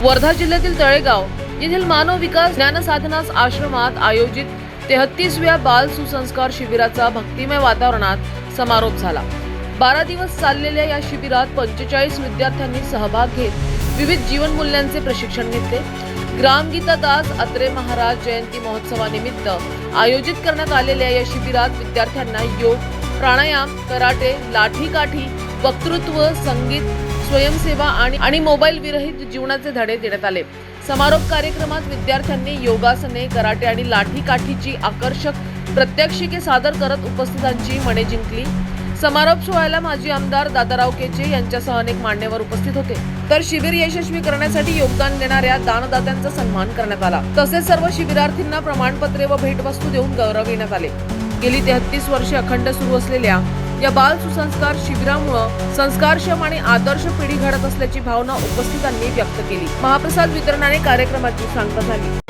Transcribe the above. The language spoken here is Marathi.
वर्धा जिल्ह्यातील तळेगाव येथील मानव विकास ज्ञानसाधना आश्रमात आयोजित 33व्या बाल सुसंस्कार शिबिराचा भक्तिमय वातावरणात समारोप झाला। 12 दिवस चाललेल्या या शिबिरात 45 विद्यार्थ्यांनी सहभाग घेत विविध जीवन मूल्यांचे प्रशिक्षण घेतले। ग्रामगीता दास अत्रे महाराज जयंती महोत्सवानिमित्त आयोजित करण्यात आलेल्या या शिबिरात विद्यार्थ्यांना योग, प्राणायाम, कराटे, लाठीकाठी, वक्तृत्व, संगीत, स्वयंसेवा आणि मोबाईल विरहित जीवनाचे धडे देण्यात आले। समारोप कार्यक्रमात विद्यार्थ्यांनी योगासने, कराटे आणि लाठीकाठीची आकर्षक प्रात्यक्षिके सादर करत उपस्थितांची मने जिंकली। समारोप सोहळ्याला माजी आमदार दादाराव केचे यांच्यासह अनेक मान्यवर उपस्थित होते। तर शिबिर यशस्वी करण्यासाठी योगदान देणाऱ्या दानदात्यांचा सन्मान करण्यात आला। तसेच सर्व शिबिरार्थींना प्रमाणपत्रे व भेटवस्तू देऊन गौरविण्यात आले। गेली 33 वर्षे अखंड सुरू असलेल्या या बाल सुसंस्कार शिबिरामुळे संस्कारक्षम आणि आदर्श पिढी घडत असल्याची भावना उपस्थितांनी व्यक्त केली। महाप्रसाद वितरणाने कार्यक्रमाची सांगता झाली।